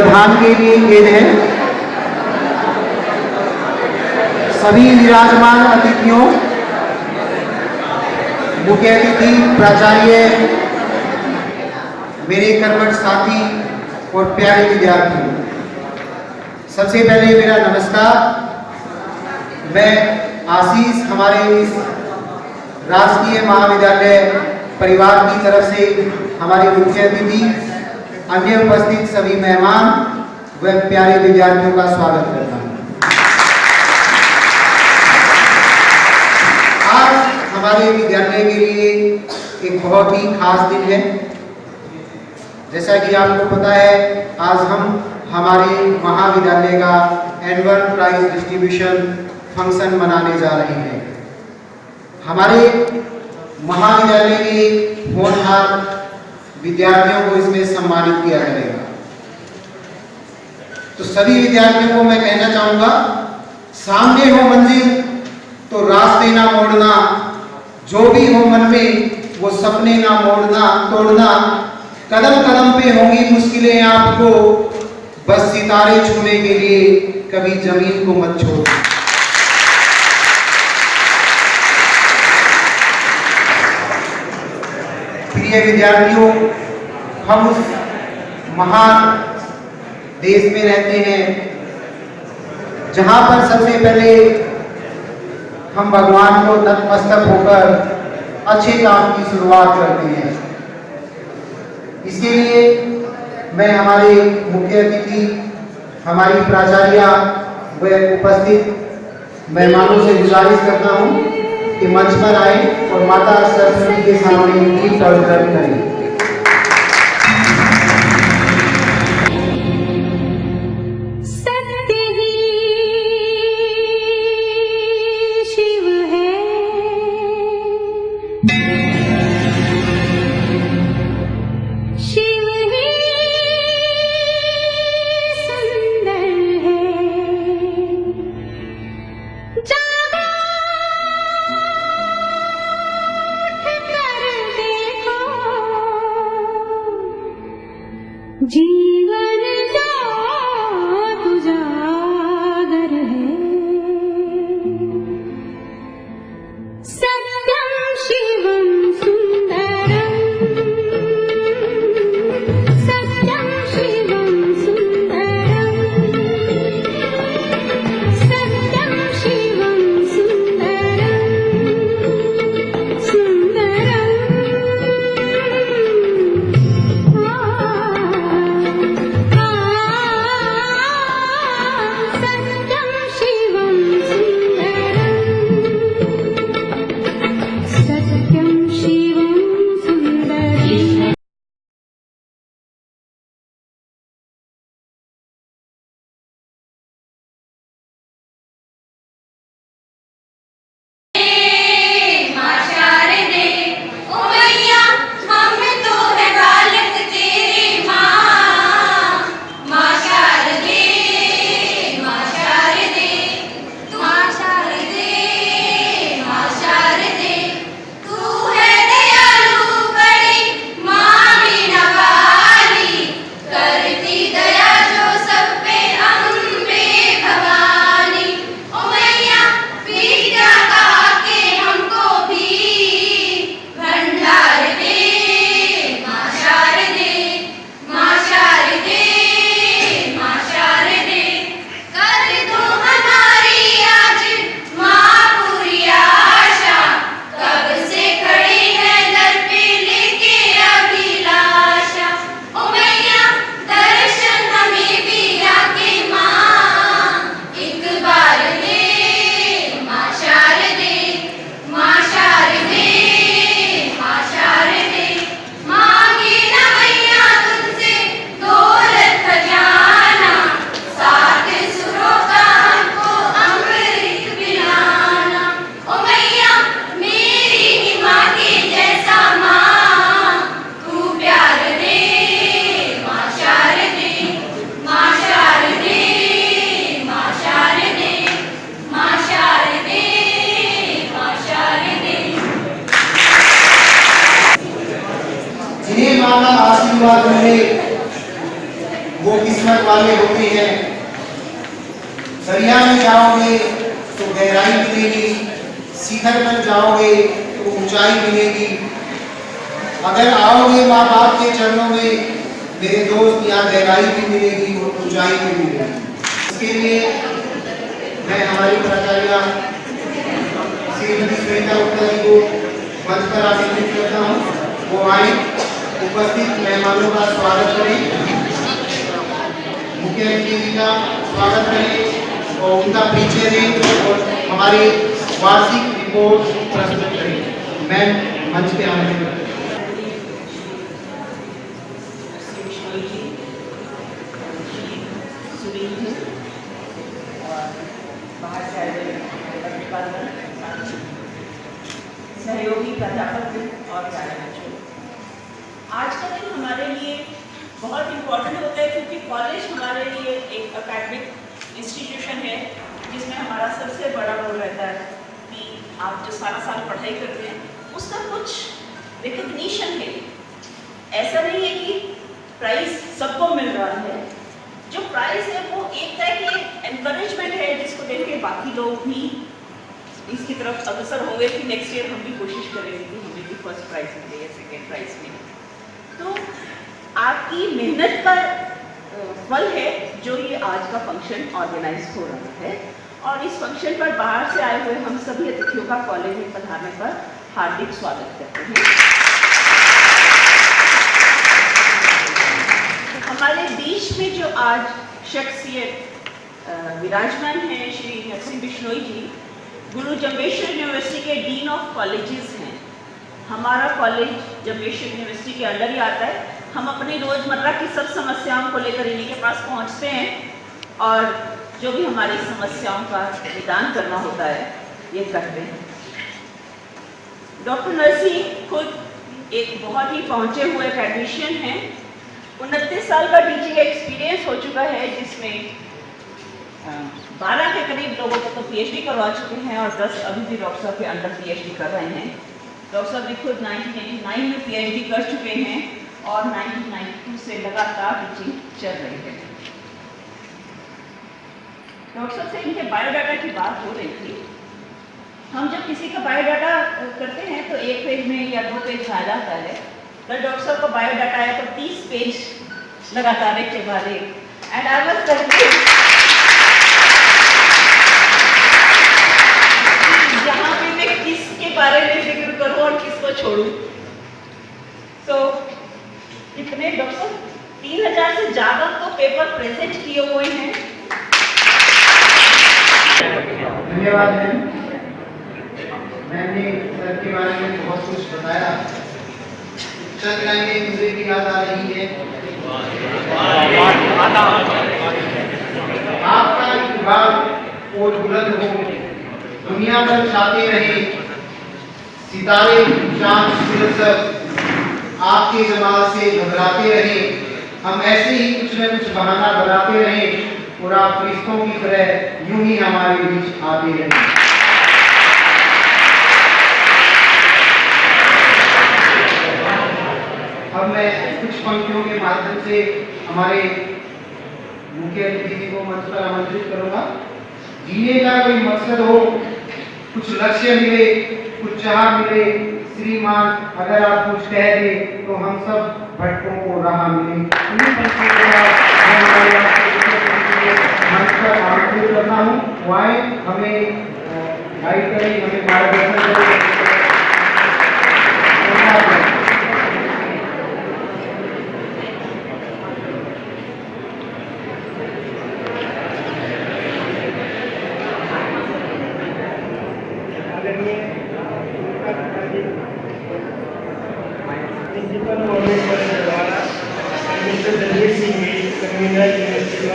प्रधान के लिए खेद है। सभी विराजमान अतिथियों, मुख्य अतिथि, प्राचार्य, मेरे कर्मठ साथी और प्यारे विद्यार्थियों, सबसे पहले मेरा नमस्कार। मैं आशीष हमारे इस राजकीय महाविद्यालय परिवार की तरफ से हमारे मुख्य अतिथि, अन्य उपस्थित सभी मेहमान व प्यारे विद्यार्थियों का स्वागत करता हूँ। आज हमारे विद्यालय के लिए एक बहुत ही खास दिन है। जैसा कि आपको पता है, आज हम हमारे महाविद्यालय का एनुअल प्राइज डिस्ट्रीब्यूशन फंक्शन मनाने जा रहे हैं। हमारे महाविद्यालय के होनहार विद्यार्थियों को इसमें सम्मानित किया जाएगा। तो सभी विद्यार्थियों को मैं कहना चाहूंगा, सामने हो मंजिल तो रास्ते ना मोड़ना, जो भी हो मन में वो सपने ना मोड़ना तोड़ना, कदम कदम पे होंगी मुश्किलें आपको, बस सितारे छूने के लिए कभी जमीन को मत छोड़ना। प्रिय विद्यार्थियों, हम उस महान देश में रहते हैं जहां पर सबसे पहले हम भगवान को नतमस्तक होकर अच्छे काम की शुरुआत करते हैं। इसके लिए मैं हमारे मुख्य अतिथि, हमारी प्राचार्य व उपस्थित मेहमानों से गुजारिश करता हूं कि मंच पर आए और माता सरस्वती के सामने गीत प्रदर्शन करें। जीवन जात उजागर है, सत्यम शिवम सुंदरम, सत्यम शिवम सुंदरम, सत्यम शिवम सुंदरम, सुंदरम। आशीर्वाद मिले वो किस्मत वाले होते हैं। दरिया में जाओगे तो गहराई मिलेगी, शिखर पर जाओगे तो ऊंचाई मिलेगी। अगर आओगे माँ बाप के चरणों में मेरे दोस्त, यहाँ गहराई भी मिलेगी और ऊंचाई भी मिलेगी। इसके लिए मैं हमारी प्राचार्य श्रीमती श्वेता गुप्ता जी को मंच पर आमंत्रित करता हूँ। वो आए, उपस्थित मेहमानों का स्वागत करें, मुख्य अतिथि जी का स्वागत करें और उनका परिचय दें और हमारी वार्षिक रिपोर्ट प्रस्तुत करें। मैं मंच पे आमंत्रित करता हूं। बाहर से आए हुए सहयोगी प्राध्यापक और प्यारे बच्चों, आज का दिन हमारे लिए बहुत इम्पोर्टेंट होता है क्योंकि कॉलेज हमारे लिए एक एकेडमिक इंस्टीट्यूशन है जिसमें हमारा सबसे बड़ा रोल रहता है कि आप जो सारा साल पढ़ाई करते हैं उसका कुछ रिकग्निशन है। ऐसा नहीं है कि प्राइज सबको मिल रहा है, जो प्राइज है वो एक तरह के एनकरेजमेंट है जिसको देख के बाकी लोग भी इसकी तरफ अग्रसर होंगे कि नेक्स्ट ईयर हम भी कोशिश करेंगे कि हमें भी फर्स्ट प्राइज मिले या सेकेंड प्राइज मिले। तो आपकी मेहनत का फल है जो ये आज का फंक्शन ऑर्गेनाइज हो रहा है और इस फंक्शन पर बाहर से आए हुए हम सभी अतिथियों का कॉलेज में पधारने पर हार्दिक स्वागत करते हैं। हमारे बीच में जो आज शख्सियत विराजमान है श्री नरसिंह बिश्नोई जी, गुरु जम्बेश्वर यूनिवर्सिटी के डीन ऑफ कॉलेजेस हैं। हमारा कॉलेज जम्बेश्वर यूनिवर्सिटी के अंडर ही आता है। हम अपनी रोज़मर्रा की सब समस्याओं को लेकर इन्हीं के पास पहुंचते हैं और जो भी हमारी समस्याओं का निदान करना होता है ये करते हैं। डॉक्टर नरसिंह खुद एक बहुत ही पहुंचे हुए एकेडमिशियन हैं। 29 साल का टीचिंग एक्सपीरियंस हो चुका है जिसमें 12 के करीब लोगों को तो पीएचडी करवा चुके हैं और 10 अभी भी डॉक्टर साहब के अंडर पीएचडी कर रहे हैं। डॉक्टर साहब भी खुद 1989 में पीएचडी कर चुके हैं और 1992 से लगातार टीचिंग चल रही है। डॉक्टर साहब से इनके बायोडाटा की बात हो रही थी। हम जब किसी का बायोडाटा करते हैं तो 1 पेज में या 2 पेज आ जाता है। तो डॉक्टर साहब का बायोडाटा है तो 30 पेज लगातार एक के बाद एक। एंड आई वाज कंफ्यूज्ड यहाँ पे मैं किसके बारे में जिक्र करूँ और किसको छोड़ूं। तो इतने डॉक्टर साहब 3000 से ज़्यादा तो पेपर प्रेजेंट किए हुए हैं। धन्यवाद मैम, मैंने सर के बारे में बहुत कुछ बताया। चंद लाइनें मुझे भी याद आ रही है। आपका इकबाल और बुलंद हो, दुनिया भर छाते रहे सितारे चांद सूरज सब, आपके जमाल से घबराते रहे। हम ऐसे ही कुछ न कुछ बहाना बनाते रहे और आप फरिश्तों की तरह यूं ही हमारे बीच आते रहे। अब मैं कुछ पंक्तियों के माध्यम से हमारे मुख्य अतिथि को मंच पर आमंत्रित करूंगा। जीने का कोई मकसद हो, कुछ लक्ष्य मिले, कुछ चाह मिले, श्रीमान अगर आप कुछ कह दे तो हम सब भटकों को राह मिले। इन्हीं पंक्तियों के साथ मंच पर आमंत्रित करता हूँ। वो आए, हमें गाइड करें, हमें मार्गदर्शन करें। प्रिंसिपल गवर्नमेंट द्वारा मिस्टर दलवीर सिंह भी convener university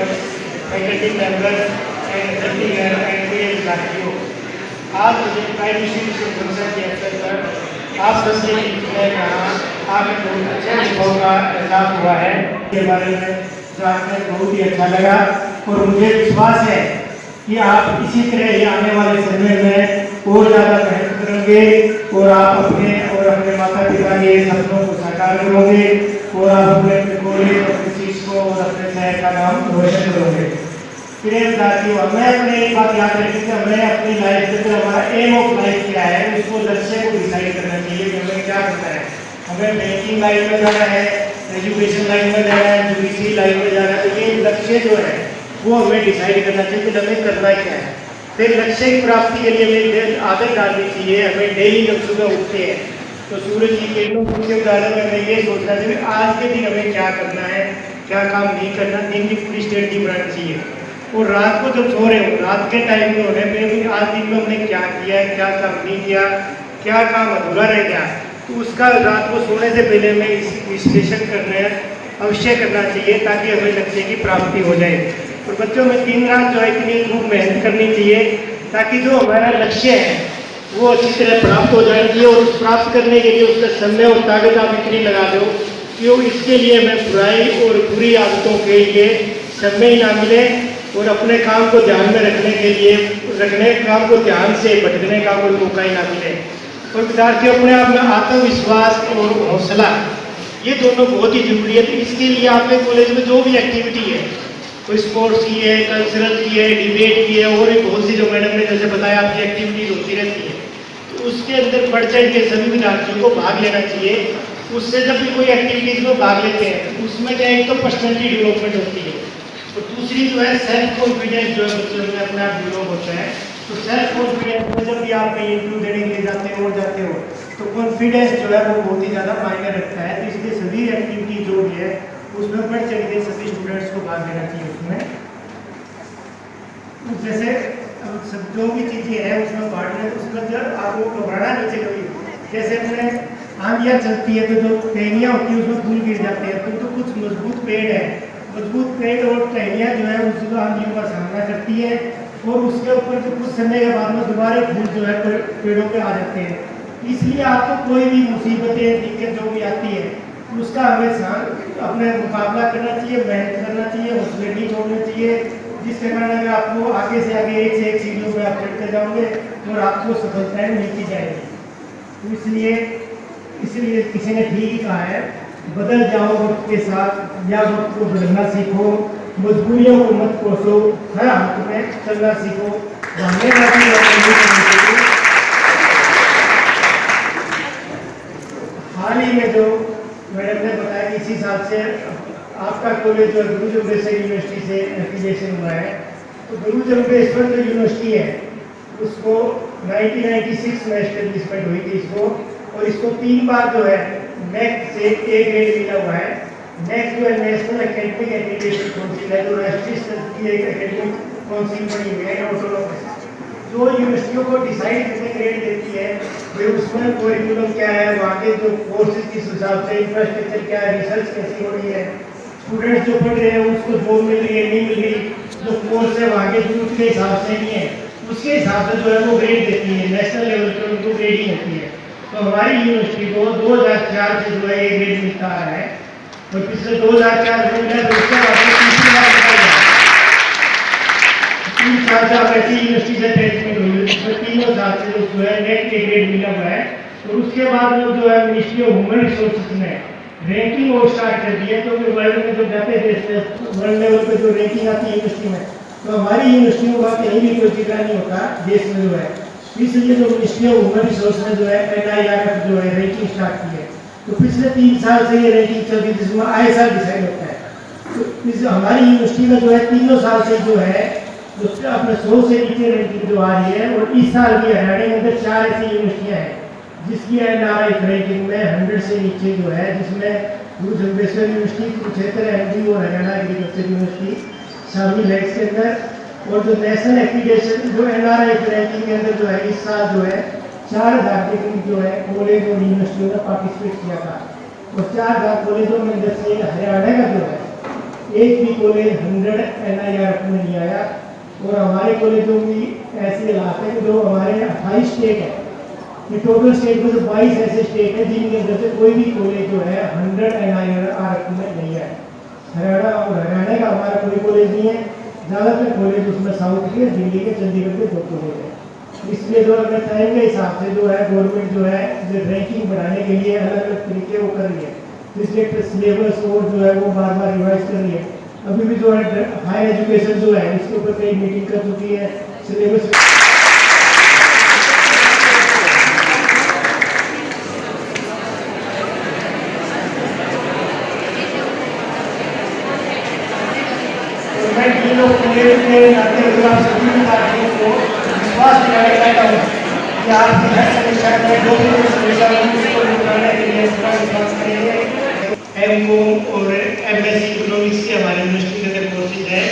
faculty member and साथियों, आज मुझे प्राइम मिनिस्टर फंक्शन के अवसर पर आप सबसे मैं यहाँ आपके बहुत अच्छे अनुभव का एहसास हुआ है के बारे में जानकर बहुत ही अच्छा लगा और मुझे विश्वास है कि आप इसी तरह ही आने वाले समय में और ज़्यादा मेहनत करोगे और आप अपने माता पिता के सपनों को साकार करोगे और आप अपने कॉलेज और चीज़ को और अपने शहर का नाम रोशन करोगे। प्रिय विद्यार्थियों, हमें अपने एक बात याद रखनी कि हमें अपनी लाइफ में जो हमारा एम ऑफ लाइफ क्या है उसको लक्ष्य को डिसाइड करना चाहिए कि हमें क्या करना है। हमें बैंकिंग लाइन में जाना है, एजुकेशन लाइन में जाना है, जुडिशरी लाइन में जाना है, तो ये लक्ष्य जो है वो हमें डिसाइड करना चाहिए कि हमें करना क्या है। फिर लक्ष्य की प्राप्ति के लिए हमें आदत डालनी चाहिए। हमें डेली जब सुबह उठते हैं तो सूरज की किरणों के उदाहरण में हमें ये सोचना चाहिए आज के दिन हमें क्या करना है, क्या काम नहीं करना, दिन की पूरी स्ट्रेटजी बनानी चाहिए। और रात को जब सो रहे हो, रात के टाइम में होने पे भी आज दिन में हमने क्या किया है, क्या काम नहीं किया, क्या काम अधूरा रह गया, तो उसका रात को सोने से पहले हमें इस विश्लेषण करना अवश्य करना चाहिए ताकि हमें लक्ष्य की प्राप्ति हो जाए। और बच्चों में दिन रात जो है इतनी खूब मेहनत करनी चाहिए ताकि जो हमारा लक्ष्य है वो अच्छी तरह प्राप्त हो जाना चाहिए। और उस प्राप्त करने के लिए उसका समय और ताकत आप इतनी लगा दो कि वो इसके लिए हमें बुराई और बुरी आदतों के लिए समय ही ना मिले और अपने काम को ध्यान में रखने काम को ध्यान से भटकने का कोई मौका ही ना मिले। और विद्यार्थी अपने आप में आत्मविश्वास और हौसला ये दोनों बहुत ही जरूरी है। तो इसके लिए आपके कॉलेज में जो भी एक्टिविटी है, कोई स्पोर्ट्स की है, कल्चरल की है, डिबेट की है और भी बहुत सी जो मैडम ने जैसे बताया आपकी एक्टिविटीज होती रहती है, तो उसके अंदर बढ़ चढ़ के सभी विद्यार्थियों को भाग लेना चाहिए। उससे जब भी कोई एक्टिविटीज में भाग लेते हैं तो उसमें क्या एक तो पर्सनैलिटी डेवलपमेंट होती है और दूसरी जो है सेल्फ कॉन्फिडेंस जो है बच्चों में अपने आप डेवलप होता है। तो सेल्फ कॉन्फिडेंस में जब भी आप कहीं इंटरव्यू देने के लिए जाते हो तो कॉन्फिडेंस जो है वो बहुत ही ज़्यादा मायने रखता है। तो इसलिए सभी एक्टिविटी जो भी है उसमें बढ़ चढ़ के सभी स्टूडेंट्स को भाग लेना चाहिए। उसमें जैसे सब जो भी चीज़ें हैं उसमें भाग लें, उसमें जब आपको घबराना नहीं चाहिए कभी। जैसे अपने आंधियाँ चलती है तो जो टहनियाँ होती है उसमें फूल गिर जाते हैं, तो कुछ मजबूत पेड़ है, मजबूत पेड़ और टहनियाँ जो है उसको आंधियों का सामना करती है और उसके ऊपर जो कुछ समय के बाद में दोबारा फूल जो है पेड़ों पे आ जाते हैं। इसलिए आपको कोई भी मुसीबतें दिक्कत जो भी आती है उसका हमेशा अपने मुकाबला करना चाहिए, मेहनत करना चाहिए, हौसले नहीं छोड़ने चाहिए, जिसके कारण में आपको आगे से आगे एक से एक सीढ़ियों पर आप चढ़ते जाओगे और आपको सफलताएं मिलती जाएगी। तो इसलिए किसी ने ठीक ही कहा है, बदल जाओ वक्त के साथ या वक्त को बदलना सीखो, मजबूरियों को मत कोसो, हर हाथ में चलना सीखो। हाल ही में जो मैडम ने बताया कि इसी साल से आपका कॉलेज जो गुरु जम्बेश्वर यूनिवर्सिटी से एफिलिएशन हुआ है, तो गुरु जम्बेश्वर जो यूनिवर्सिटी है उसको 1996 में एस्टेब्लिशमेंट हुई थी इसको, और इसको 3 बार जो है नेक्स्ट से ए ग्रेड मिला हुआ है। नेक्स्ट जो है नेशनल एकेडमिक एक्रीडिटेशन काउंसिल है, जो राष्ट्रीय स्तर की एक एकेडमिक काउंसिल बनी हुई है ऑटोनोमस, जो यूनिवर्सिटियों को डिसाइड करने ग्रेड देती है भाई उसमें करिकुलम क्या है, वहाँ के जो कोर्सेज किस हिसाब से, इंफ्रास्ट्रक्चर क्या है, रिसर्च कैसी हो रही है, स्टूडेंट्स जो पढ़ रहे हैं उसको जॉब मिल रही है नहीं मिल रही, जो कोर्स है वहाँ के ग्रुप के हिसाब से नहीं है, उसके हिसाब से जो है वो ग्रेड देती है, नेशनल लेवल पर उनको ग्रेडिंग होती है। तो हमारी यूनिवर्सिटी को 2004 से जो है ये ग्रेड मिलता आ रहा है और पिछले 2004 में मिला, तो उसके बाद तीसरी बार मिला है। 3 साल से आप ऐसी यूनिवर्सिटी से ट्रीटमेंट हुई, उसमें 3 साल से जो है नेट के ग्रेड मिला हुआ है। और उसके बाद में जो है मिनिस्ट्री ऑफ ह्यूमन रिसोर्सेज ने रैंकिंग और स्टार्ट कर दी है, क्योंकि वर्ल्ड में जो जाते थे वर्ल्ड लेवल पे जो रैंकिंग आती है यूनिवर्सिटी में, तो हमारी यूनिवर्सिटियों का कहीं भी कोई जिक्र नहीं होता देश में जो है। इसलिए जो मिनिस्ट्री ऑफ ह्यूमन रिसोर्स ने जो है NIRF जो है रैंकिंग स्टार्ट की है, तो पिछले 3 साल से ये रैंकिंग चल रही है जिसमें आए साल डिसाइड होता है। तो इस हमारी यूनिवर्सिटी में जो है 3 साल से जो है उसके अपने 100 से नीचे रैंकिंग जो आ रही है, और इस साल भी हरियाणा के अंदर 4 ऐसी यूनिवर्सिटियाँ हैं जिसकी NRI रैंकिंग में 100 से नीचे जो है, जिसमें गुरु जम्बेश्वर यूनिवर्सिटी, कुरुक्षेत्र MD और हरियाणा एग्रीकल्चर यूनिवर्सिटी शामिल है इसके अंदर। और जो नेशनल एक्रीडिटेशन जो NRI रैंकिंग के अंदर जो है इस साल जो है 4000 के करीब जो है कॉलेज और यूनिवर्सिटियों ने पार्टिसिपेट किया था, और 4000 कॉलेजों में अंदर से हरियाणा का जो है एक भी कॉलेज 100 NIRF में नहीं आया। और हमारे कॉलेजों की ऐसे हालात है जो हमारे 28 स्टेट है, ये टोटल स्टेट में जो 22 ऐसे स्टेट है जिनके अंदर से कोई भी कॉलेज जो है 100 NIRF में नहीं है। हरियाणा का हमारा कोई कॉलेज नहीं है, ज़्यादातर कॉलेज उसमें साउथ के, दिल्ली के, चंडीगढ़ के 2 कॉलेज है। इसलिए जो अगर टाइम के हिसाब से जो है गवर्नमेंट जो है जो रैंकिंग बढ़ाने के लिए अलग अलग तरीके वो कर रही है, इसलिए सिलेबस और जो है वो बार बार रिवाइज कर रही है। अभी भी जो है हायर एजुकेशन जो है इसके ऊपर कई मीटिंग कर चुकी है, सिलेबस मैं तीनों प्रेरित मेरे नाते हुए आप सभी विद्यार्थियों को विश्वास दिलाना चाहता हूँ कि आपकी हर समस्या में जो भी समस्या होगी उसको निपटाने के लिए पूरा विश्वास करेंगे। एमकॉम और एमएससी इकोनॉमिक्स के हमारे यूनिवर्सिटी के अंदर कोर्सेज है,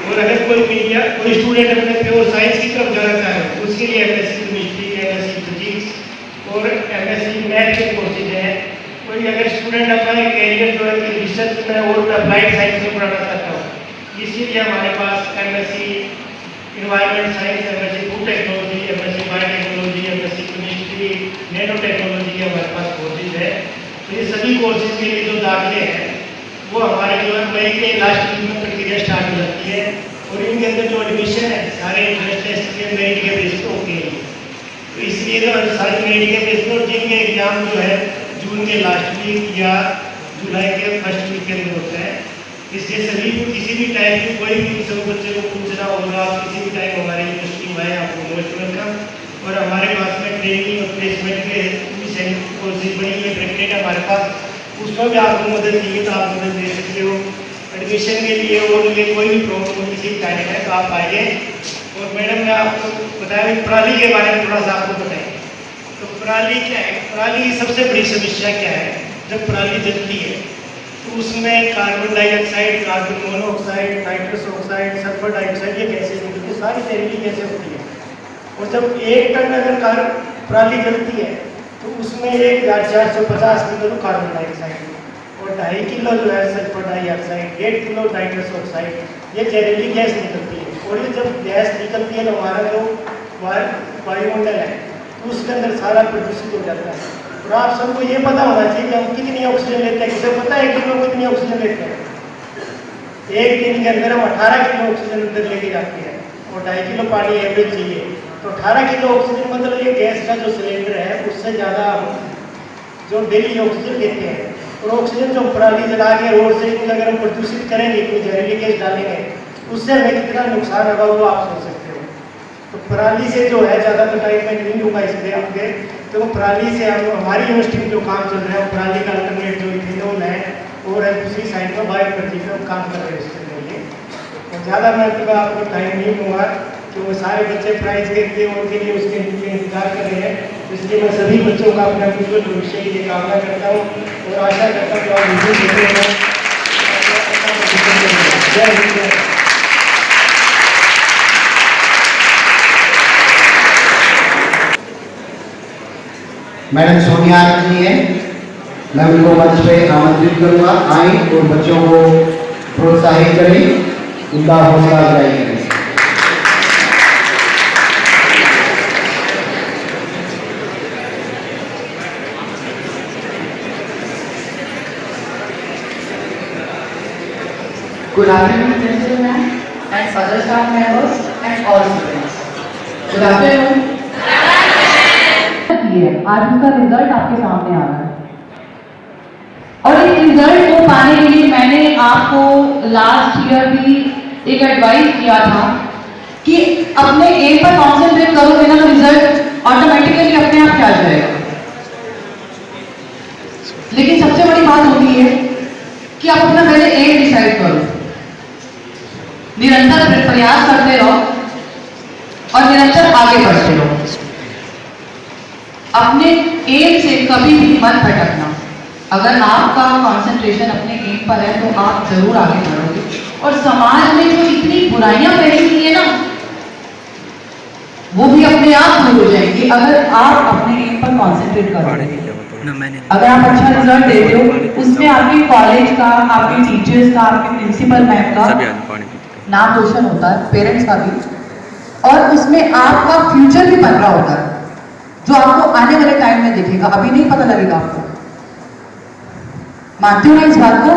और अगर कोई स्टूडेंट अपने प्योर साइंस की तरफ जाना चाहे तो उसके लिए एमएससी केमिस्ट्री, एमएससी फिजिक्स और एमएससी मैथ के कोर्सेज है। कोई अगर स्टूडेंट अपना कैरियर जो है रिसर्च में और अप्लाइड साइंस में पढ़ाना चाहता हो, इसीलिए हमारे पास MSc environment science, MSc food technology, MSc biotechnology, MSc chemistry, nano technology के हमारे पास कोर्सेज है। तो ये सभी कोर्सेज के लिए जो दाखिले हैं वो हमारे जो है मई के लास्ट वीक में प्रक्रिया स्टार्ट हो जाती है, और इनके अंदर जो एडमिशन है सारे इंट्रेंस टेस्ट के मेरिट के बेस पे होते हैं। तो इसलिए जो सारे मेरिट के बेस पे, और जिनके एग्जाम जो है जून के लास्ट वीक या जुलाई के फर्स्ट वीक के अंदर होते हैं, इसलिए सभी को किसी भी टाइम की कोई भी सब बच्चे को पूछना होगा, आप किसी भी टाइम हमारे यूनिवर्सिटी में आए, आपको मोस्ट वेलकम। और हमारे पास में ट्रेनिंग और प्लेसमेंट के कोर्सेज बनी हुई प्रेगनेंट हमारे पास, उसमें भी आपको मदद चाहिए तो आप मदद दे सकते हो। एडमिशन के लिए और लिए कोई भी प्रॉब्लम हो किसी भी टाइम है तो आप आइए। और मैडम ने आपको बताया पराली के बारे में थोड़ा सा आपको बताएं। तो पराली क्या है, पराली की सबसे बड़ी समस्या क्या है, जब पराली जलती है तो उसमें carbon dioxide, carbon monoxide, nitrous oxide, sulphur dioxide ये गैसेज निकलती है, सारी जहरीली गैसें होती है। और जब 1 टन अगर पराली जलती है तो उसमें 1450 किलो कार्बन डाइऑक्साइड और 2.5 किलो जो है sulphur dioxide, 1.5 kilo nitrous oxide, ये जहरीली गैस निकलती है। और ये जब गैस निकलती है तो हमारा जो वायुमंडल है तो उसके अंदर सारा प्रदूषित हो जाता है। और आप सबको ये पता होना चाहिए कि हम कितनी ऑक्सीजन लेते हैं, किसे पता है 1 किलो कितनी ऑक्सीजन लेते हैं? एक दिन के अंदर हम 18 किलो ऑक्सीजन अंदर लेके जाते हैं और 2.5 किलो पानी एवरेज चाहिए। तो 18 किलो ऑक्सीजन मतलब ये गैस का जो सिलेंडर है उससे ज़्यादा जो डेली ऑक्सीजन लेते हैं। और ऑक्सीजन जो पराली जला के रोड से अगर हम प्रदूषित करेंगे, कोई जहरीली गैस डालेंगे, उससे हमें कितना नुकसान होगा वो आप सोच सकते हो। तो पराली से जो है ज़्यादा तो टाइम में नहीं होगा, इसलिए आपके तो पराली से हम हमारी यूनिवर्सिटी में जो काम चल रहा है पराली का अल्टरनेट जो इथेनॉल है और दूसरी साइड में बायो एनर्जी पे हम काम कर रहे हैं उसके लिए। और ज़्यादा मैं तो आपको टाइम नहीं दूँगा कि वो सारे बच्चे प्राइज के लिए उनके लिए उसके लिए इंतजार कर रहे हैं, इसलिए मैं सभी बच्चों का अपना उज्जवल भविष्य के लिए कामना करता हूँ और आशा करता हूँ कि आप मुझे देते हैं। जय हिंद। मैडम सोनिया जी हैं, मैं उनको मंच पे आमंत्रित करूंगा, आए और बच्चों को प्रोत्साहित करें, उनका हौसला अफजाई करें। Good afternoon, Principal Ma'am and other staff members and all students. Good afternoon. आज उसका रिजल्ट आपके सामने आ रहा है और इस रिजल्ट को पाने के लिए मैंने आपको लास्ट ईयर भी एक एडवाइस किया था कि अपने एम पर कॉन्सेंट्रेट करोगे ना तो रिजल्ट ऑटोमेटिकली अपने आप आ जाएगा। लेकिन सबसे बड़ी बात होती है कि आप अपना पहले एम डिसाइड करो, निरंतर प्रयास करते रहो और निरंतर आगे बढ़ते रहो। अपने एम से कभी भी मत भटकना। अगर आपका कंसंट्रेशन अपने एम पर है तो आप जरूर आगे बढ़ोगे। और समाज में जो इतनी बुराइयां फैली हुई है ना वो भी अपने आप दूर हो जाएंगी अगर आप अपने एम पर कंसंट्रेट करोगे। अगर आप अच्छा रिजल्ट देते हो उसमें आपके कॉलेज का, आपके टीचर्स का, आपके प्रिंसिपल मैम का नाम रोशन होता है, पेरेंट्स का भी, और उसमें आपका फ्यूचर भी बन रहा होता है जो आपको आने वाले टाइम में दिखेगा, अभी नहीं पता लगेगा आपको। मानते हो ना इस बात को?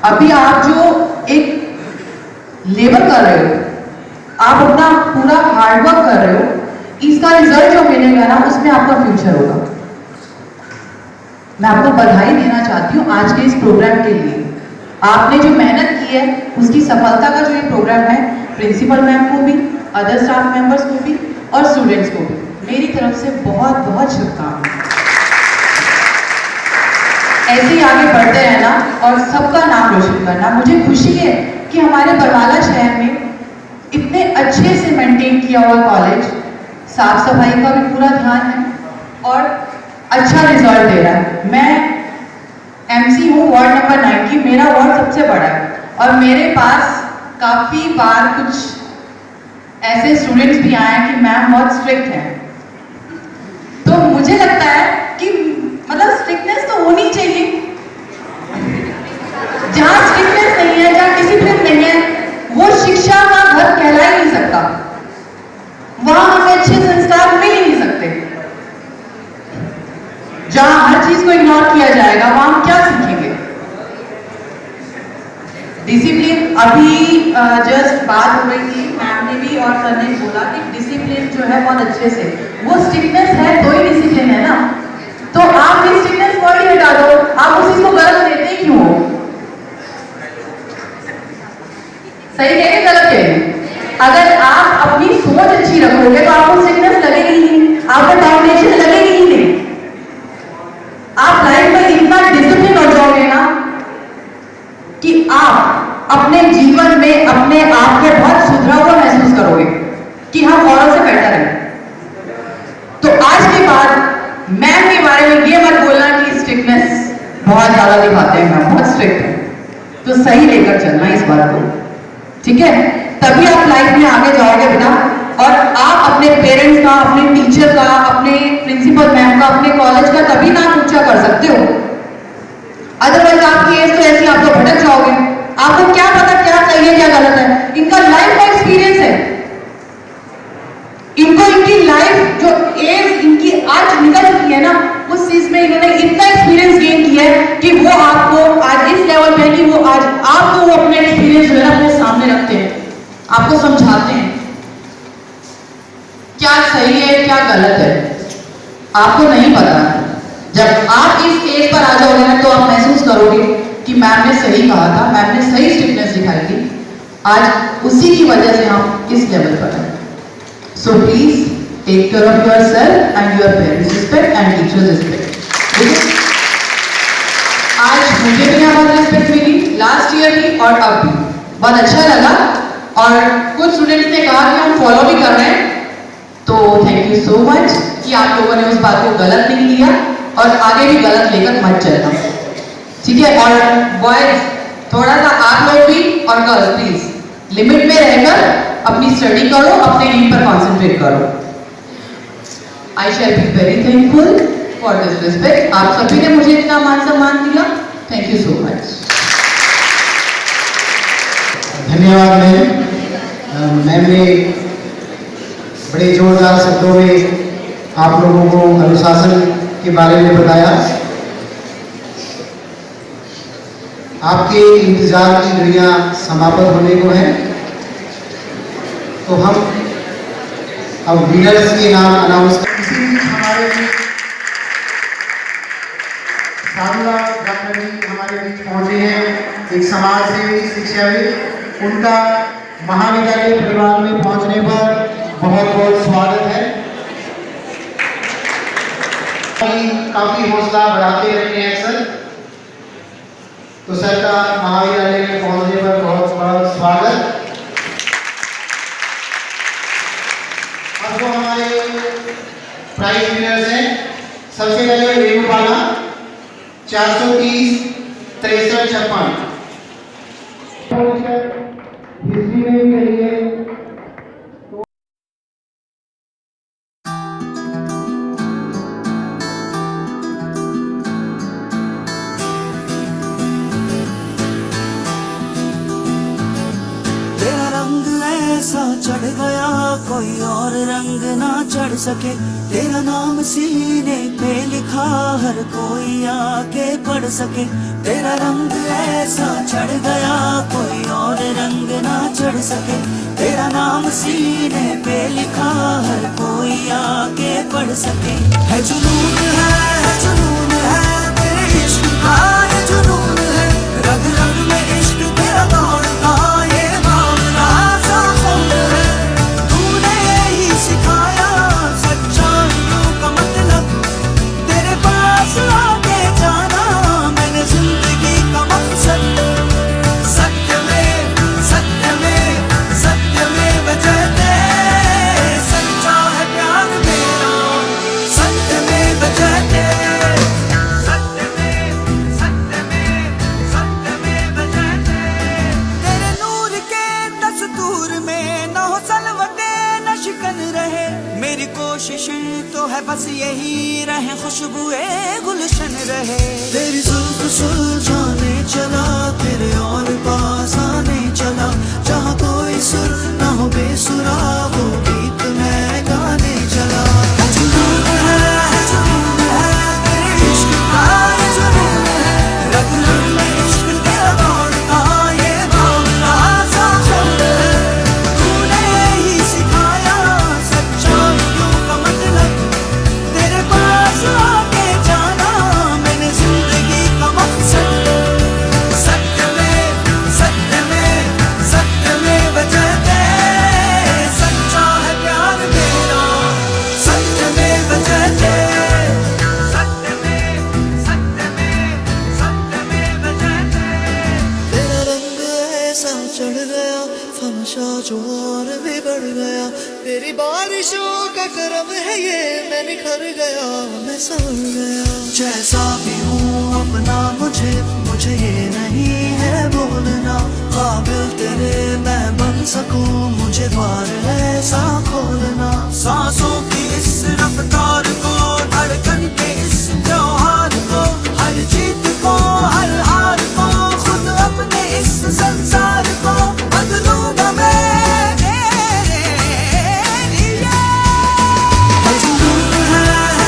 अभी आप जो एक लेबर कर रहे हो, आप अपना पूरा हार्डवर्क कर रहे हो, इसका रिजल्ट जो मिलेगा ना उसमें आपका फ्यूचर होगा। मैं आपको बधाई देना चाहती हूँ आज के इस प्रोग्राम के लिए आपने जो मेहनत की है उसकी सफलता का जो ये प्रोग्राम है, प्रिंसिपल मैम को भी, अदर स्टाफ मेंबर्स को भी और स्टूडेंट्स को भी मेरी तरफ से बहुत बहुत शुभकामनाएं। ऐसे ही आगे बढ़ते रहना और सबका नाम रोशन करना। मुझे खुशी है कि हमारे बरवाला शहर में इतने अच्छे से मेंटेन किया हुआ कॉलेज, साफ सफाई का भी पूरा ध्यान है और अच्छा रिजल्ट दे रहा है। मैं एमसी हूँ वार्ड नंबर 90, मेरा वार्ड सबसे बड़ा है और मेरे पास काफ़ी बार कुछ ऐसे स्टूडेंट्स भी आए हैं कि मैम बहुत स्ट्रिक्ट हैं। तो मुझे लगता है कि मतलब स्ट्रिक्टनेस तो होनी चाहिए। जहाँ स्ट्रिक्टनेस नहीं है, जहाँ डिसिप्लिन नहीं है, वो शिक्षा का घर कहला ही नहीं सकता। वहां हमें अच्छे संस्कार मिल ही नहीं सकते। जहां हर चीज को इग्नोर किया जाएगा वहां हम क्या सीखेंगे? डिसिप्लिन, अभी जस्ट बात हो रही थी, मैम ने भी और सर ने बोला कि डिसिप्लिन जो है बहुत अच्छे से, वो स्ट्रिक्टनेस है तो ही डिसिप्लिन है ना। तो आप भी स्ट्रिक्टनेस वर्ड ही हटा दो, आप उस चीज को गलत लेते ही क्यों हो? सही कह के गलत कह रहे? अगर आप अपनी सोच अच्छी रखोगे तो आपको स्ट्रिक्टनेस लगेगी ही नहीं, आपको डाउनेशन लगेगी ही नहीं। आप लाइफ में इतना डिसिप्लिन हो जाओगे ना कि आप अपने जीवन में अपने आप को बहुत सुधरा हुआ महसूस करोगे कि हम औरों से बेटर हैं। तो आज के बाद मैम के बारे में ये मत बोलना कि स्ट्रिक्टनेस बहुत ज्यादा दिखाते हैं, मैम बहुत स्ट्रिक्ट है। तो सही लेकर चलना इस बात को, ठीक है? तभी आप लाइफ में आगे जाओगे बेटा। और आप अपने पेरेंट्स का, अपने टीचर का, अपने प्रिंसिपल मैम का, अपने कॉलेज का तभी नाम ऊंचा कर सकते हो। अदरवाइज आपकी एज तो ऐसी, आप तो भटक जाओगे। आपको क्या पता क्या सही है क्या गलत है? इनका लाइफ का एक्सपीरियंस है, इनको इनकी लाइफ जो एज इनकी आज निकल चुकी है ना, उस चीज में इन्होंने इतना एक्सपीरियंस गेन किया है कि वो आपको आज इस लेवल पे है कि वो आज आपको वो अपने एक्सपीरियंस जो है ना अपने सामने रखते हैं, आपको समझाते हैं क्या सही है क्या गलत है। आपको नहीं पता। जब आप इस स्टेज पर आ जाओगे ना तो आप महसूस करोगे कि मैम ने सही कहा था, मैम ने सही स्ट्रिक्टनेस दिखाई थी। आज उसी की वजह से हम इस लेवल पर हैं। So please take care of yourself and your parents respect and teachers respect. आज मुझे भी यहाँ बहुत रिस्पेक्ट मिली, लास्ट ईयर भी और अब भी बहुत अच्छा लगा। और कुछ स्टूडेंट्स ने कहा कि हम फॉलो भी कर रहे हैं, तो थैंक यू सो मच कि आप लोगों ने उस बात को गलत नहीं लिया और आगे भी गलत लेकर मत चलना, ठीक है? और बॉयज थोड़ा सा आप लोग भी और गर्ल्स प्लीज लिमिट में रहकर अपनी स्टडी करो, अपने एम पर कॉन्सेंट्रेट करो। I shall be very thankful for this respect. आप सभी ने मुझे इतना मान सम्मान दिया, थैंक यू सो मच। धन्यवाद मैम ने बड़े जोरदार शब्दों में आप लोगों को अनुशासन के बारे में बताया। आपके इंतजार की घड़ियां समाप्त होने को है, तो हम अब विनर्स के नाम अनाउंस हमारे साधुला डॉक्टर जी हमारे बीच पहुंचे हैं, एक समाज सेवी शिक्षाविद। उनका महाविद्यालय परिवार में पहुंचने पर बहुत बहुत स्वागत है। काफी हौसला बढ़ाते रहते हैं सर, तो सर का महाविद्यालय में पहुंचने पर बहुत बहुत स्वागत। अब जो हमारे प्राइज विनर्स हैं, सबसे पहले वेणुपाला 430 63 56 हिस्ट्री में भी रही है। चढ़ गया कोई और रंग ना चढ़ सके, तेरा नाम सीने पे लिखा हर कोई आके पढ़ सके। तेरा रंग ऐसा चढ़ गया कोई और रंग ना चढ़ सके, तेरा नाम सीने पे लिखा हर कोई आके पढ़ सके। है जुनून है जुनून है तेरे इश्क का, ये जुनून है रग रग में कोशिशें तो है बस यही रहे, खुशबुए गुलशन रहे। तेरी जुल्फ सुलझाने चला, तेरे और पास आने चला, जहाँ कोई सुर ना हो बेसुरा वो गीत मैं गाने चला। जुनून है तेरे इश्क का, ये जुनून है रग रग में इश्क तेरा दौड़ता, ये भावना सा चल है। तूने ही सिखाया सच्चाइयों का मतलब, तेरे पास आके जाना मैंने जिंदगी का मकसद। सत्य में सत्य में सत्य में बजते, सच्चा है प्यार मेरा सत्य में बजते। सत्य में सत्य में सत्य में बजते। तेरा रंग ऐसा चढ़ गया, फमशा जो और भी बढ़ गया, तेरी बारिशों का करम है ये, मैं निखर गया मैं संवर गया। जैसा भी हूँ अपना मुझे मुझे ये नहीं है बोलना, काबिल तेरे मैं बन सकूं मुझे द्वार ऐसा खोलना। सांसों की इस रफ्तार को, धड़कन के इस त्योहार को, हर जीत को हर हार को, खुद अपने इस संसार को बदलूंगा मैं तेरे लिए।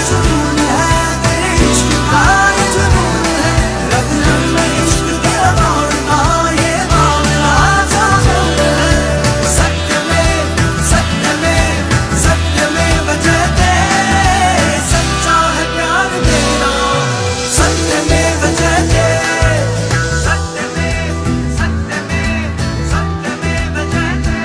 जुनून है तेरे इश्क का, ये जुनून है रग रग में इश्क तेरा दौड़ना, ये भावना सा चल है। सत्य में सत्य में सत्य में बजते, सच्चा है प्यार मेरा सत्य में बजते। सत्य में सत्य में सत्य में बजते।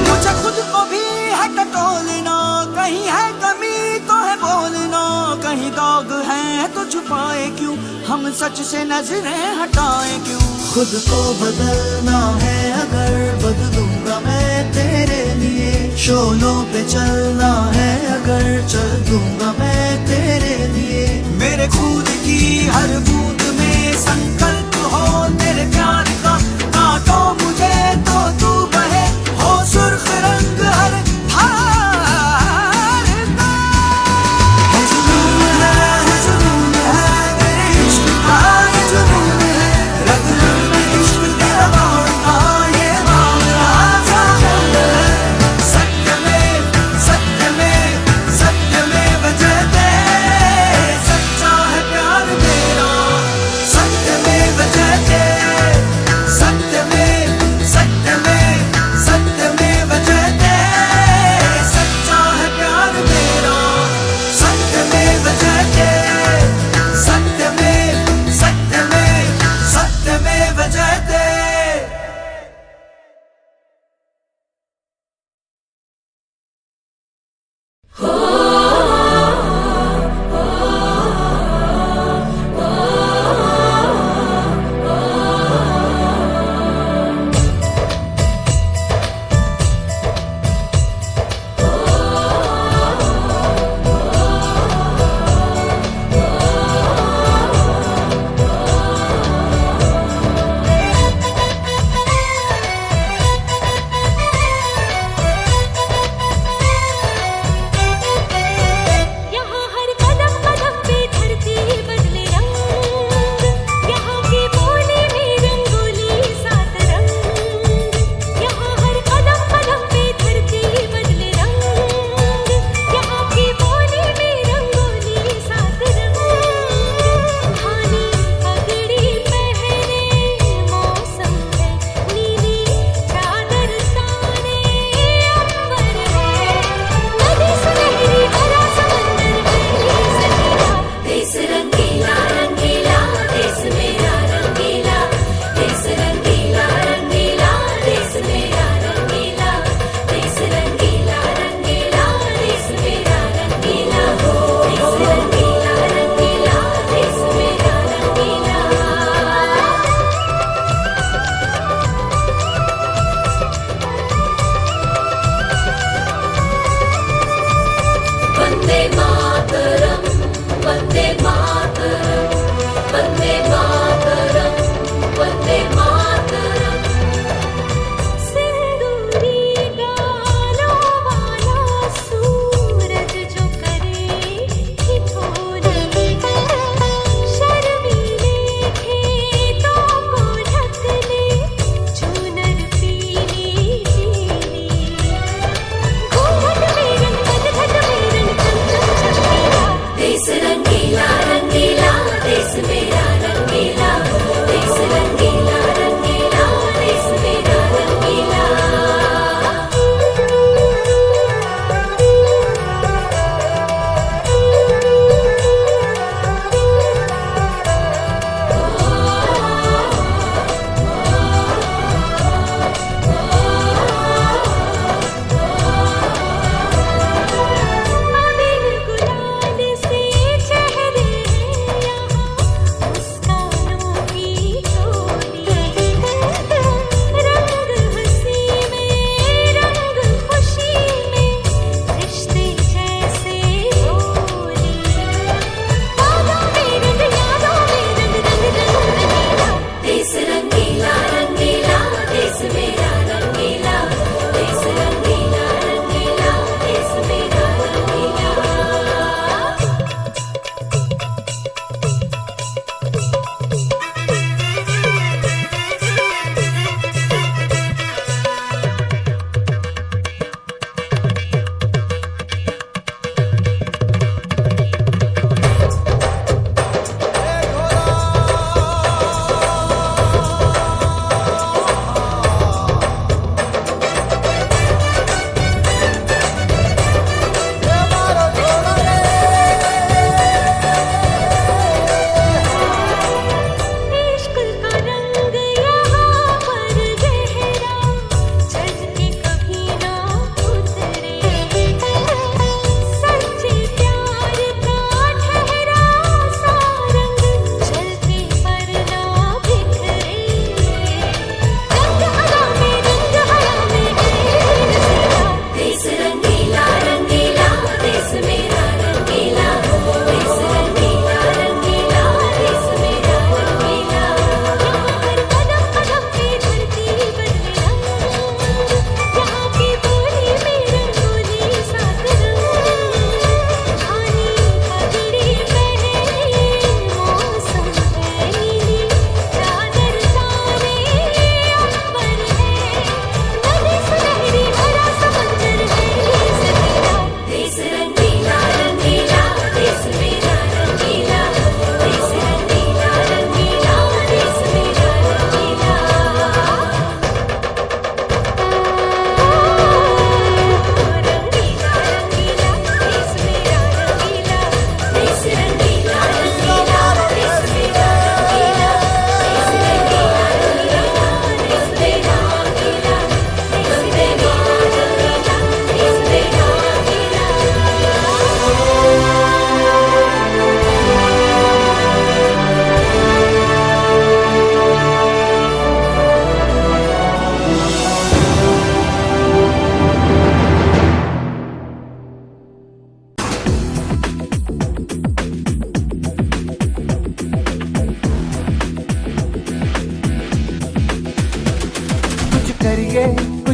मुझे खुद को भी है टटोलना, कहीं है कमी तो है बोलना, कहीं दाग है तो छुपाए क्यों, हम सच से नजरें हटाए क्यों। खुद को बदलना है अगर बदलूंगा मैं तेरे लिए, शोलों पे चलना है अगर चल दूंगा मैं तेरे लिए। मेरे खुद की हर बूंद में संकल्प हो तेरे प्यार का, काटो मुझे तो तू बहे हो सुर्ख रंग हर धार का। जुनून है तेरे इश्क का, ये जुनून है रग रग में इश्क तेरा दौड़ता, ये भावना सा चल है। सत्य में सत्य में सत्य में बजते, सच्चा है प्यार मेरा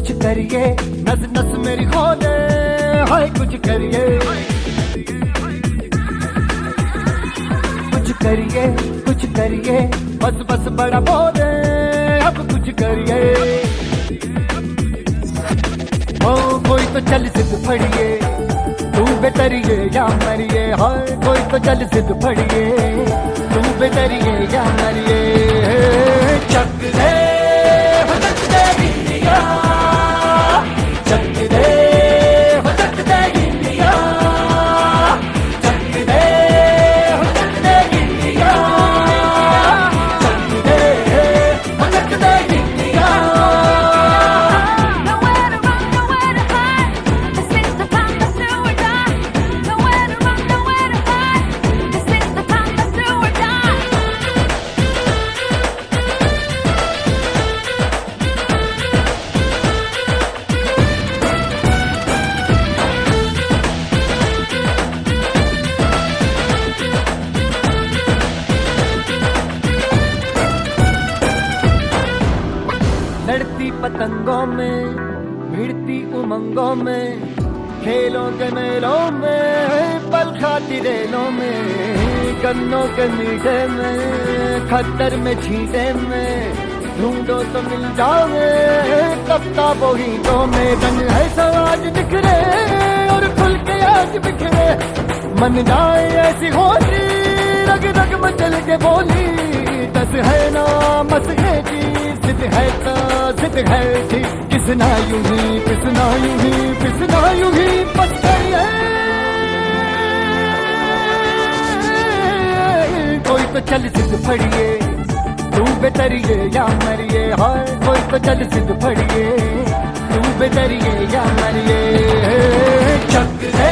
कुछ करिए नस नस मेरी खोले हाय कुछ करिए कुछ करिए बस बस बड़ा बोले अब कुछ करिए ओ कोई तो चल सिद्ध फड़िए तू बेतरिए या मरिए हाय कोई तो चल सिद्ध फड़िए तू बेतरिए या मरिए चक दे हो चक दे इंडिया चक दे हो चक दे इंडिया चक दे हो चक दे इंडिया चक दे हो चक दे India Nowhere to run, nowhere to hide. This is the time, let's do or die. Nowhere to run, nowhere to hide. This is the time, let's do or die. लड़ती पतंगों में भिड़ती उमंगों में खेलों के मेलों में पल खाती रेलों में गन्नों के मीठे में खतर में छींटे में ढूंढो तो मिल जाओगे कप्ता बोहीटों में रंग है समाज बिखरे और खुल के आज बिखरे मन जाए ऐसी होली रग रग मचल के बोली दस है ना मस है जी जिद है तो जिद है जी किसना यूं ही पिसना यूं ही पिसना यूं ही बस गई है कोई तो चल सिद्ध फड़िए तू बेतरिए या मरिए हाय कोई तो चल सिद्ध फड़िए तू बेतरिए या मरिए चक दे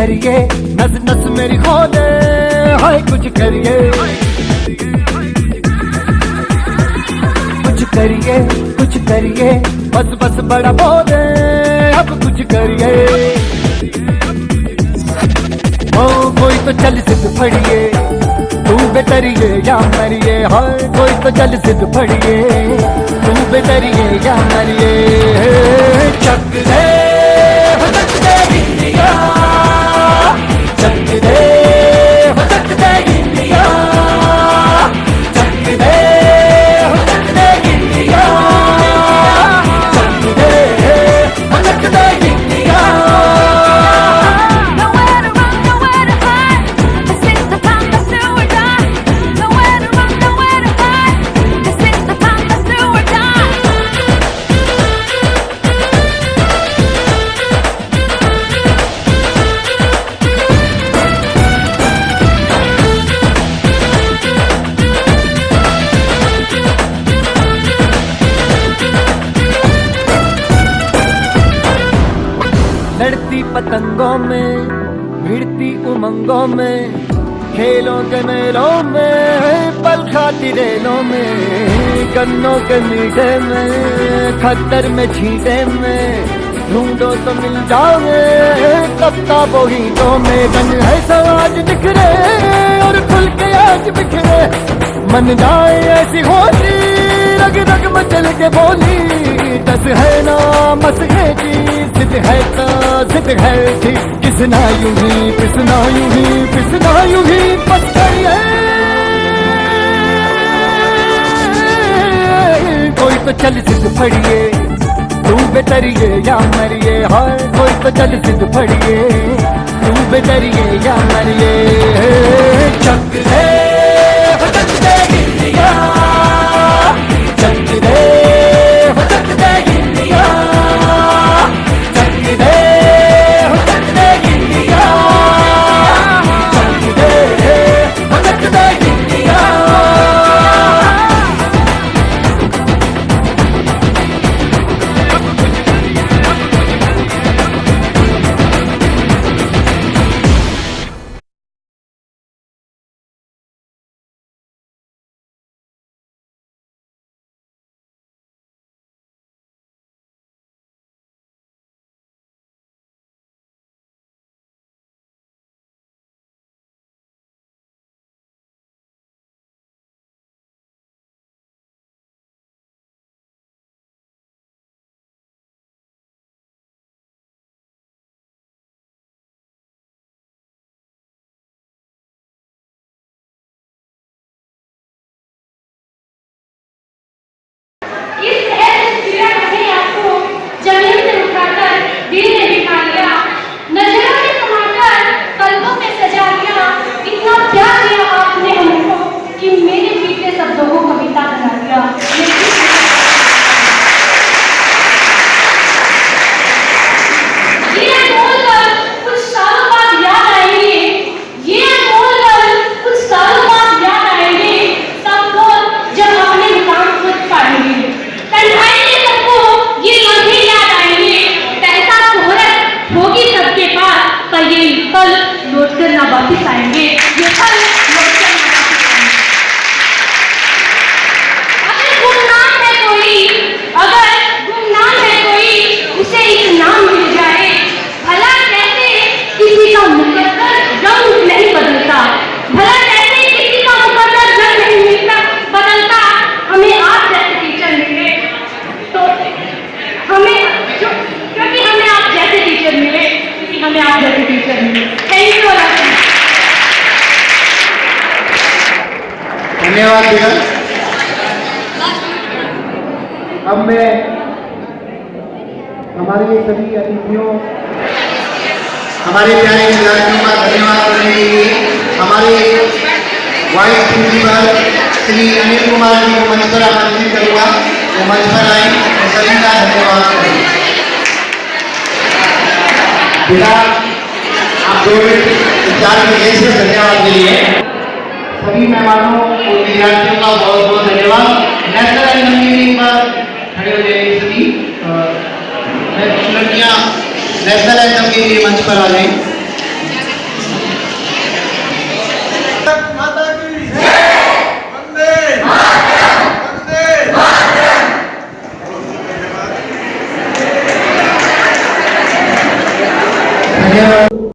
करिए, नस नस मेरी खोले, हाय कुछ करिए, कुछ करिए, कुछ करिए, बस बस बड़ा बोले, अब कुछ करिए। ओ कोई तो चल सिद्ध फड़िए, तू बेतरिए या मरिए, हाय कोई तो चल सिद्ध फड़िए, तू बेतरिए या मरिए। चक दे हो चक दे इंडिया, चक दे हो चक दे इंडिया, चक दे हो चक दे इंडिया, चक दे हो चक दे India. Nowhere to run, nowhere to hide. This is the time, let's do or die. Nowhere to run, nowhere to hide. This is the time, let's do or die. लड़ती पतंगों में, भिड़ती उमंगों में, खेलों के मेलों में, पल खाती रेलों में, गन्नों के मीठे में, खतर में छींटे में, ढूंढो तो मिल जाओगे, कफ्ताबों हीटों में। रंग है समाज बिखरे और खुल के आज बिखरे, मन जाए ऐसी होली, रग रग मचल के बोली, दस है ना मस है जी, जिद है तो जिद है जी, किसना यूं ही पिसना यूं ही पिसना यूं ही बस है। कोई तो चल सिद्ध फड़िए, तू बेतरिए या मरिए, हाय कोई तो चल सिद्ध फड़िए, तू बेतरिए या मरिए। चक दे हो चक दे इंडिया, चक दे हो चक दे इंडिया, चक दे हो चक दे इंडिया, चक दे हो चक दे इंडिया। इस ऐसे पीड़ा ने आपको जमीन से उठाकर दिल में बिठा लिया, नजरों में समाकर कल्बों में सजा लिया। इतना प्यार दिया आपने हमको कि मेरे बीते शब्दों को कविता बना दिया। ये अनमोल पल कुछ सालों बाद याद आएंगे, ये अनमोल पल कुछ सालों बाद याद आएंगे, सब लोग जब अपने मुकाम खुद पाएंगे। तन्हाई में सबको ये लम्हे याद आएंगे, पैसा शोहरत होगी सबके पास, पर ये पल लौट कर ना वापिस आएंगे, ये पल लौट कर ना वापिस आएंगे। अगर गुमनाम है कोई, अगर गुमनाम है कोई, उसे एक नाम मिल जाए। भला कैसे किसी का मुकद्दर रंग नहीं बदलता, भला कैसे किसी का मुकद्दर रंग नहीं मिलता बदलता। हमें आप जैसे टीचर मिले तो हमें क्योंकि हमें आप जैसे टीचर मिले, क्योंकि हमें आप जैसे टीचर मिले। Thank you. धन्यवाद बेटा। अब मैं हमारे सभी अतिथियों, हमारे प्यारे विद्यार्थियों का धन्यवाद करने के लिए हमारे वाइस प्रिंसिपल श्री अनिल कुमार जी को मंच पर आमंत्रित करूंगा, वो मंच पर आए और सभी का धन्यवाद करें। बेटा आप 2 मिनट 4 मिनट से धन्यवाद के लिए सभी मेहमानों और विद्यार्थियों का बहुत बहुत धन्यवाद। नेशनल एंथम के लिए पर खड़े हो जाएंगे सभी लड़कियां, नेशनल एंथम के लिए मंच पर आ जाएं। धन्यवाद।